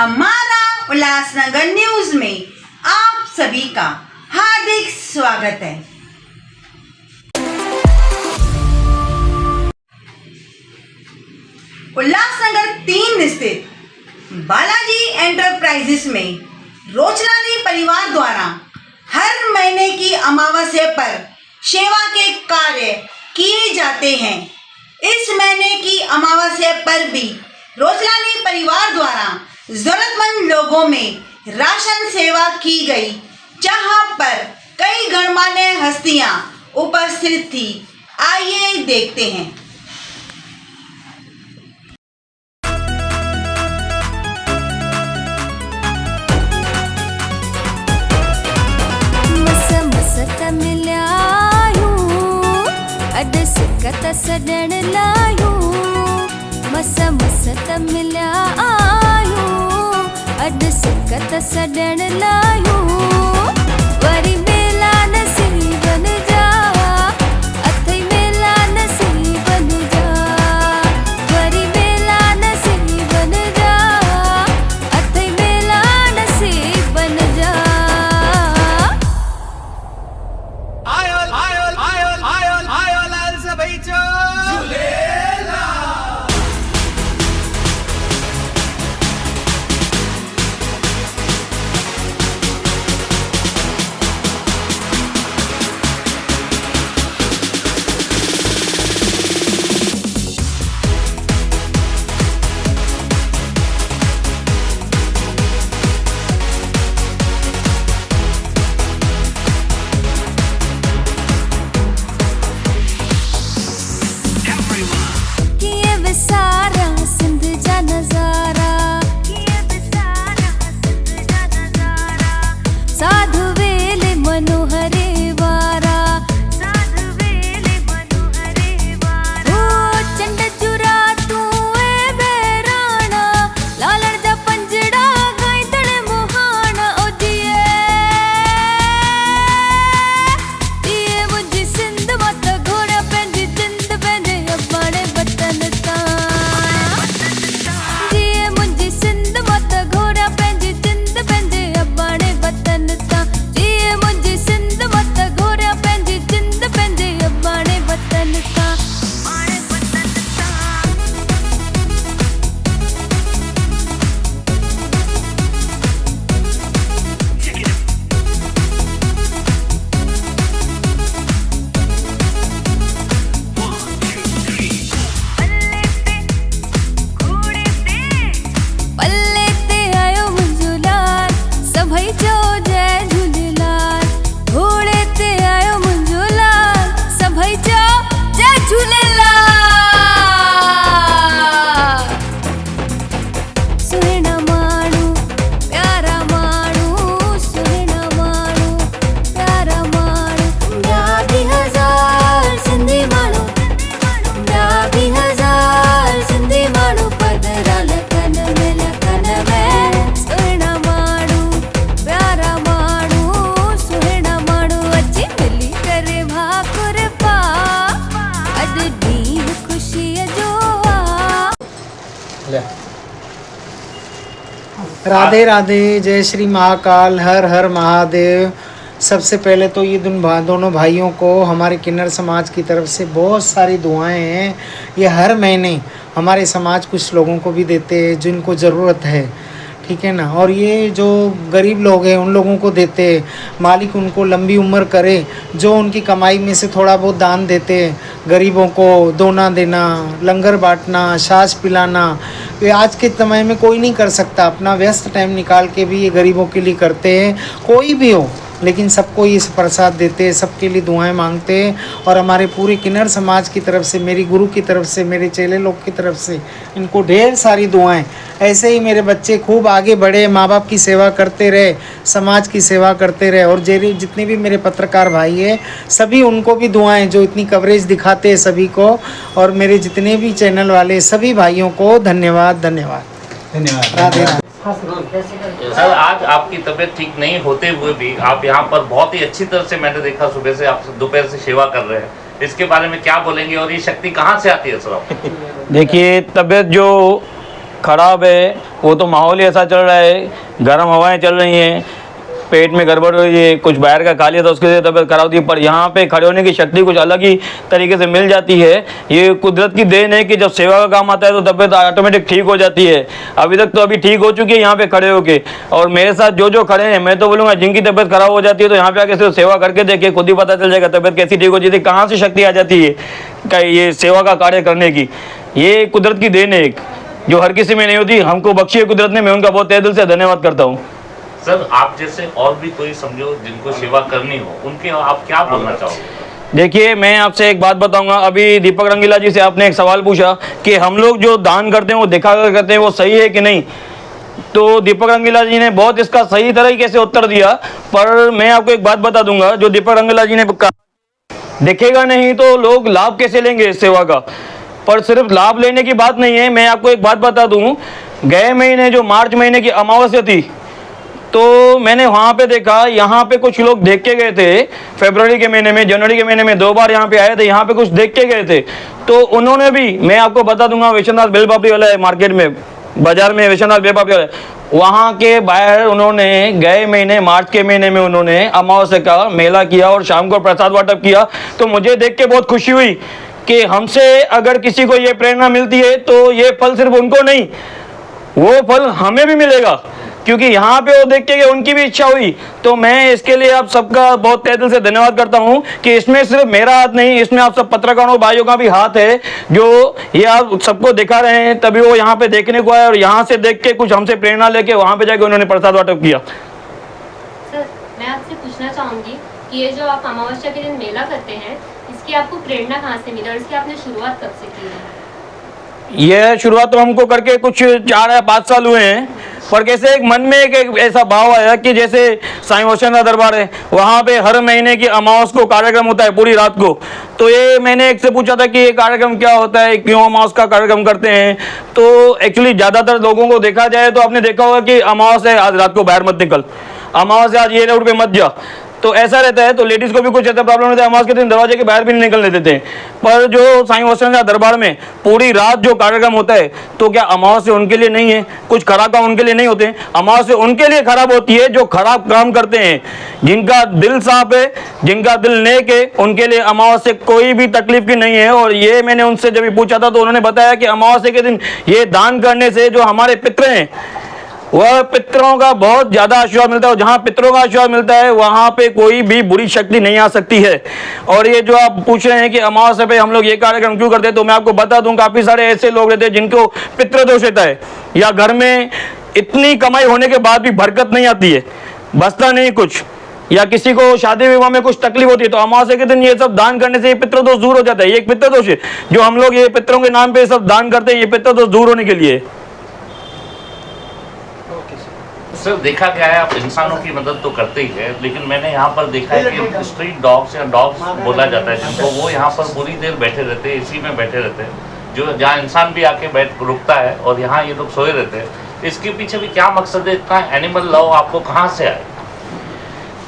हमारा उल्लासनगर न्यूज में आप सभी का हार्दिक स्वागत है। उल्लासनगर 3 स्थित बालाजी एंटरप्राइजेस में रोचलानी परिवार द्वारा हर महीने की अमावस्या पर सेवा के कार्य किए जाते हैं। इस महीने की अमावस्या पर भी रोचलानी परिवार द्वारा जरूरतमंद लोगों में राशन सेवा की गई, जहां पर कई गणमान्य हस्तियां उपस्थित थी। आइए देखते हैं। अडसकत सडण लायो मस मिलायो अडसकत सडण लायो वरी मेला नसीबन जा अथई मेला नसीबन जा वरी मेला नसीबन जा अथई मेला नसीबन जा। राधे राधे, जय श्री महाकाल, हर हर महादेव। सबसे पहले तो ये दोनों भाइयों को हमारे किन्नर समाज की तरफ से बहुत सारी दुआएं हैं। ये हर महीने हमारे समाज कुछ लोगों को भी देते हैं जिनको ज़रूरत है, ठीक है ना। और ये जो गरीब लोग हैं उन लोगों को देते हैं। मालिक उनको लंबी उम्र करे, जो उनकी कमाई में से थोड़ा बहुत दान देते हैं। गरीबों को दोना देना, लंगर बांटना, छाछ पिलाना, ये आज के समय में कोई नहीं कर सकता। अपना व्यस्त टाइम निकाल के भी ये गरीबों के लिए करते हैं, कोई भी हो, लेकिन सबको ये प्रसाद देते हैं, सबके लिए दुआएं मांगते हैं। और हमारे पूरे किन्नर समाज की तरफ से, मेरी गुरु की तरफ से, मेरे चेले लोग की तरफ से इनको ढेर सारी दुआएं। ऐसे ही मेरे बच्चे खूब आगे बढ़े, माँ बाप की सेवा करते रहे, समाज की सेवा करते रहे। और जितने भी मेरे पत्रकार भाई हैं सभी उनको भी दुआएं, जो इतनी कवरेज दिखाते हैं सभी को। और मेरे जितने भी चैनल वाले सभी भाइयों को धन्यवाद धन्यवाद धन्यवाद। राधे राधे। सर, आज आपकी तबीयत ठीक नहीं होते हुए भी आप यहाँ पर बहुत ही अच्छी तरह से, मैंने देखा सुबह से आप दोपहर से सेवा कर रहे हैं, इसके बारे में क्या बोलेंगे और ये शक्ति कहाँ से आती है सर? देखिए, तबीयत जो खराब है वो तो माहौल ही ऐसा चल रहा है, गर्म हवाएं चल रही हैं, पेट में गड़बड़ हुई है, कुछ बाहर का खा लिया तो उसके लिए तबीयत खराब होती है। पर यहाँ पे खड़े होने की शक्ति कुछ अलग ही तरीके से मिल जाती है। ये कुदरत की देन है कि जब सेवा का काम आता है तो तबीयत ऑटोमेटिक ठीक हो जाती है। अभी तक तो अभी ठीक हो चुकी है यहाँ पे खड़े होके। और मेरे साथ जो जो खड़े हैं, मैं तो बोलूँगा जिनकी तबीयत खराब हो जाती है तो यहाँ पे आके सिर्फ सेवा करके देखिए, खुद ही पता चल जाएगा तबीयत कैसी ठीक हो जाती है, कहाँ से शक्ति आ जाती है ये सेवा का कार्य करने की। ये कुदरत की देन है एक, जो हर किसी में नहीं होती, हमको बख्शी है कुदरत ने। मैं उनका बहुत तहे दिल से धन्यवाद करता हूँ। सर, आप जैसे और भी कोई समझो जिनको सेवा करनी हो, उनके आप क्या बोलना चाहोगे? देखिए, मैं आपसे एक बात बताऊंगा। अभी दीपक रंगीला जी से आपने एक सवाल पूछा कि हम लोग जो दान करते हैं वो दिखा कर करते हैं, वो सही है कि नहीं। तो दीपक रंगीला जी ने बहुत इसका सही तरीके से उत्तर दिया। पर मैं आपको एक बात बता दूंगा, जो दीपक रंगीला जी ने कहा, दिखेगा नहीं तो लोग लाभ कैसे लेंगे इस सेवा का। पर सिर्फ लाभ लेने की बात नहीं है। मैं आपको एक बात बता दूं, गए महीने जो मार्च महीने की अमावस्या थी, तो मैंने वहाँ पे देखा, यहाँ पे कुछ लोग देख के गए थे फरवरी के महीने में, जनवरी के महीने में 2 बार यहाँ पे आए थे, यहाँ पे कुछ देख के गए थे। तो उन्होंने भी, मैं आपको बता दूंगा, विश्वनाथ बेल पापड़ी वाला है मार्केट में, बाजार में विश्वनाथ बेल पापड़ी वाला है, वहाँ के बाहर उन्होंने गए महीने मार्च के महीने में उन्होंने अमावस्या का मेला किया और शाम को प्रसाद वाटप किया। तो मुझे देख के बहुत खुशी हुई कि हमसे अगर किसी को ये प्रेरणा मिलती है तो ये फल सिर्फ उनको नहीं, वो फल हमें भी मिलेगा, क्योंकि यहाँ पे वो देख के उनकी भी इच्छा हुई। तो मैं इसके लिए आप सबका बहुत तहे दिल से धन्यवाद करता हूँ कि इसमें सिर्फ मेरा हाथ नहीं, इसमें आप सब पत्रकारों भाइयों का भी हाथ है, जो ये आप सबको दिखा रहे हैं। तभी वो यहाँ पे देखने को आए और यहाँ से देख के कुछ हमसे प्रेरणा लेके वहाँ पे जाके उन्होंने प्रसाद वाटप किया। सर, मैं आपसे पूछना चाहूँगी कि ये जो आप अमावस्या के दिन मेला करते हैं, इसकी आपको प्रेरणा कहाँ से मिली और इसकी आपने शुरुआत कब से की है? यह शुरुआत तो हमको करके कुछ 4 या 5 साल हुए हैं। पर कैसे एक मन में एक ऐसा भाव आया कि जैसे साईं ओशन का दरबार है, वहाँ पे हर महीने की अमावस को कार्यक्रम होता है पूरी रात को। तो ये मैंने एक से पूछा था कि ये कार्यक्रम क्या होता है, क्यों अमावस का कार्यक्रम करते हैं। तो एक्चुअली ज़्यादातर लोगों को देखा जाए तो आपने देखा होगा कि अमावस है, आज रात को बाहर मत निकल, अमावस है, आज ये रोड पे मत जा। तो ऐसा रहता है। तो लेडीज़ को भी कुछ ऐसा प्रॉब्लम रहता है, अमावस के दिन दरवाजे के बाहर भी नहीं निकलने देते हैं। पर जो साईं ओशन का दरबार में पूरी रात जो कार्यक्रम होता है, तो क्या अमावस से उनके लिए नहीं है, कुछ खराब काम उनके लिए नहीं होते हैं। अमावस से उनके लिए खराब होती है जो खराब काम करते हैं, जिनका दिल साफ है, जिनका दिल नेक है, उनके लिए अमावस से कोई भी तकलीफ की नहीं है। और ये मैंने उनसे जब पूछा था तो उन्होंने बताया कि अमावस्या के दिन ये दान करने से जो हमारे पितृ हैं, वह पितरों का बहुत ज्यादा आशीर्वाद मिलता है। और जहाँ पितरों का आशीर्वाद मिलता है वहाँ पे कोई भी बुरी शक्ति नहीं आ सकती है। और ये जो आप पूछ रहे हैं कि अमावस्या पे हम लोग ये कार्यक्रम क्यों करते हैं, तो मैं आपको बता दूं, काफी सारे ऐसे लोग रहते हैं जिनको पितृदोष रहता है, या घर में इतनी कमाई होने के बाद भी बरकत नहीं आती है, बचता नहीं कुछ, या किसी को शादी विवाह में कुछ तकलीफ होती है, तो अमावस्या के दिन ये सब दान करने से ये पितृदोष दूर हो जाता है। ये एक पितृदोष है जो हम लोग ये पितरों के नाम पे सब दान करते हैं, ये पितृदोष दूर होने के लिए। सर, देखा गया है आप इंसानों की मदद तो करते ही है, लेकिन मैंने यहाँ पर देखा है कि स्ट्रीट डॉग्स या डॉग्स बोला जाता है जिनको, वो यहाँ पर पूरी देर बैठे रहते हैं, एसी में बैठे रहते हैं, जो जहाँ इंसान भी आके बैठ रुकता है और यहाँ ये लोग सोए रहते हैं। इसके पीछे भी क्या मकसद है, इतना एनिमल लव आपको कहाँ से आए?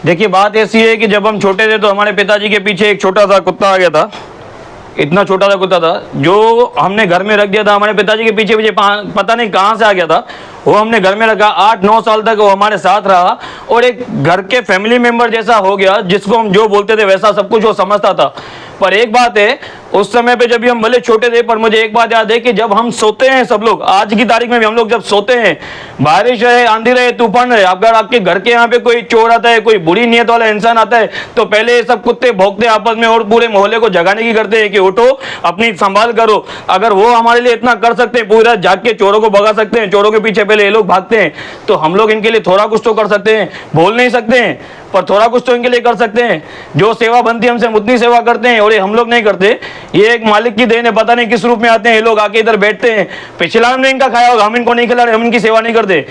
देखिए, बात ऐसी है कि जब हम छोटे थे तो हमारे पिताजी के पीछे एक छोटा सा कुत्ता आ गया था, इतना छोटा सा कुत्ता था जो हमने घर में रख दिया था। हमारे पिताजी के पीछे पीछे पता नहीं कहाँ से आ गया था, वो हमने घर में रखा। 8-9 साल तक वो हमारे साथ रहा और एक घर के फैमिली मेंबर जैसा हो गया, जिसको हम जो बोलते थे वैसा सब कुछ वो समझता था। पर एक बात है, उस समय पे जब भी हम भले छोटे थे, पर मुझे एक बात याद है कि जब हम सोते हैं, सब लोग आज की तारीख में भी हम लोग जब सोते हैं, बारिश रहे, आंधी रहे, तूफान रहे, अगर आपके घर के यहाँ पे कोई चोर आता है, कोई बुरी नीयत वाला इंसान आता है, तो पहले ये सब कुत्ते भौंकते आपस में और पूरे मोहल्ले को जगाने की करते हैं कि उठो, अपनी संभाल करो। अगर वो हमारे लिए इतना कर सकते हैं, पूरी रात जाग के चोरों को भगा सकते हैं, चोरों के पीछे पहले ये लोग भागते हैं, तो हम लोग इनके लिए थोड़ा कुछ तो कर सकते हैं। बोल नहीं सकते हैं, पर थोड़ा कुछ तो इनके लिए कर सकते हैं। जो सेवा बनती है हमसे उतनी सेवा करते हैं, और ये हम लोग नहीं करते। ये एक मालिक की देन है, पता नहीं किस रूप में आते हैं ये लोग, आके इधर बैठते हैं। पिछला हमने इनका खाया होगा, हम इनको नहीं खिला रहे, हम इनकी सेवा नहीं करते।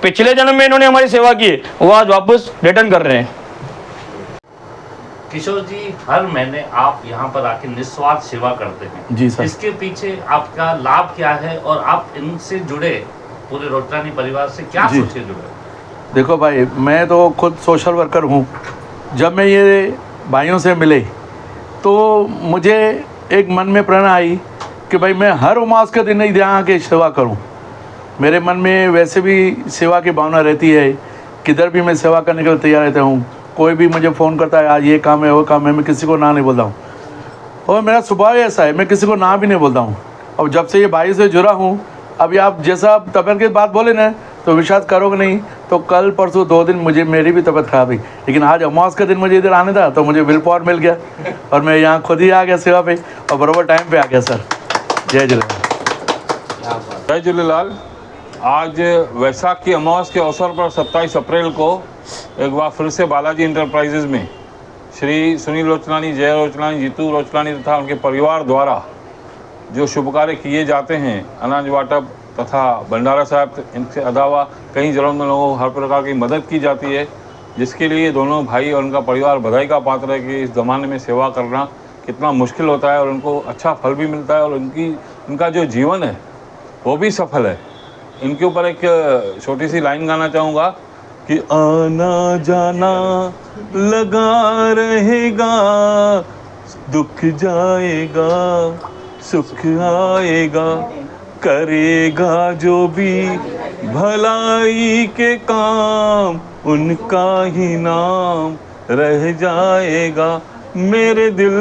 पिछले जन्म में इन्होंने हमारी सेवा की, वो आज वापस रिटर्न कर रहे हैं। किशोर जी, हर महीने आप यहाँ पर आके निस्वार्थ सेवा करते हैं जी सर। इसके पीछे आपका लाभ क्या है और आप इनसे जुड़े पूरे रोटरानी परिवार से क्या जी। सोच के जुड़े? देखो भाई, मैं तो खुद सोशल वर्कर हूँ। जब मैं ये भाइयों से मिले तो मुझे एक मन में प्रेरणा आई कि भाई मैं हर उमास के दिन यहाँ के सेवा करूँ। मेरे मन में वैसे भी सेवा की भावना रहती है, किधर भी मैं सेवा करने के लिए तैयार रहता हूँ। कोई भी मुझे फ़ोन करता है आज ये काम है वो काम है, मैं किसी को ना नहीं बोलता हूँ। और मेरा स्वभाव ऐसा है, मैं किसी को ना भी नहीं बोलता हूँ। और जब से ये भाई से जुड़ा हूँ, अभी आप जैसा तबीयत की बात बोले ना, तो विश्वास करोगे नहीं, तो कल परसों 2 दिन मुझे मेरी भी तबीयत खराब हुई, लेकिन आज अमावस के दिन मुझे इधर आने था तो मुझे विल पावर मिल गया और मैं यहाँ खुद ही आ गया सेवा पे और बराबर टाइम पे आ गया सर। जय झूलेलाल। जय झूलेलाल। आज वैसाख की अमावस के अवसर पर 27 अप्रैल को एक बार फिर से बालाजी इंटरप्राइजेज में श्री सुनील रोचलानी, जय रोचलानी, जीतू रोचलानी तथा उनके परिवार द्वारा जो शुभ कार्य किए जाते हैं, अनाज वाटप तथा भंडारा साहब, इनके अलावा कई जरूरतमंद लोगों को हर प्रकार की मदद की जाती है, जिसके लिए दोनों भाई और उनका परिवार बधाई का पात्र है कि इस ज़माने में सेवा करना कितना मुश्किल होता है और उनको अच्छा फल भी मिलता है और उनका जो जीवन है वो भी सफल है। इनके ऊपर एक छोटी सी लाइन गाना चाहूँगा कि आना जाना लगा रहेगा, दुख जाएगा सुख आएगा, करेगा जो भी भलाई के काम उनका ही नाम रह जाएगा, मेरे दिल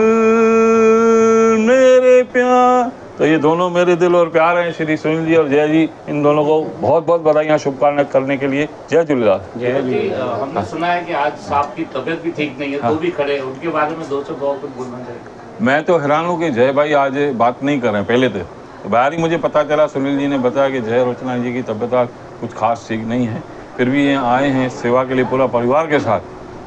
मेरे प्यार। तो ये दोनों मेरे दिल और प्यार हैं, श्री सुनील जी और जय जी। इन दोनों को बहुत बहुत बधाइयाँ शुभकामनाएं करने के लिए। जय झूलेलाल। जय जी। हमने सुना है कि आज साहब की तबीयत भी ठीक नहीं है, तो भी खड़े हैं, उनके बारे में 2 शब्द और कुछ बोलना चाहिए। मैं तो हैरान हूँ कि जय भाई आज बात नहीं कर रहे हैं। पहले तो बाहर ही मुझे पता चला, सुनील जी ने बताया कि जय रोचलानी जी की तबीयत आज कुछ खास ठीक नहीं है, फिर भी ये आए हैं सेवा के लिए पूरा परिवार के साथ।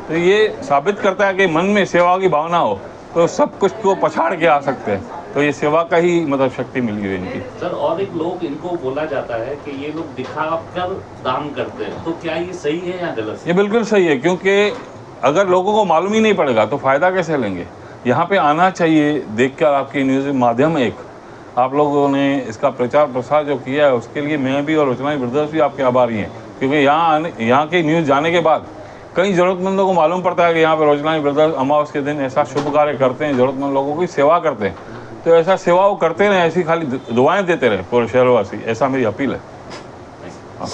तो ये साबित करता है कि मन में सेवा की भावना हो तो सब कुछ को पछाड़ के आ सकते हैं। तो ये सेवा का ही मतलब शक्ति मिली हुई इनकी। सर, और एक लोग इनको बोला जाता है कि ये लोग दिखाकर दान करते हैं, तो क्या ये सही है या गलत? ये बिल्कुल सही है, क्योंकि अगर लोगों को मालूम ही नहीं पड़ेगा तो फ़ायदा कैसे लेंगे। यहाँ पे आना चाहिए, देखकर आपकी न्यूज़ माध्यम एक आप लोगों ने इसका प्रचार प्रसार जो किया है उसके लिए मैं भी और रोचलानी ब्रदर्स भी आपके आभारी हैं, क्योंकि यहाँ की न्यूज़ जाने के बाद कई ज़रूरतमंदों को मालूम पड़ता है कि यहाँ पे रोचलानी ब्रदर्स अमावस के दिन ऐसा शुभ कार्य करते हैं, ज़रूरतमंद लोगों की सेवा करते हैं। तो ऐसा सेवा वो करते रहे, ऐसी खाली दुआएं देते रहे पूरे शहरवासी, ऐसा मेरी अपील है। हाँ।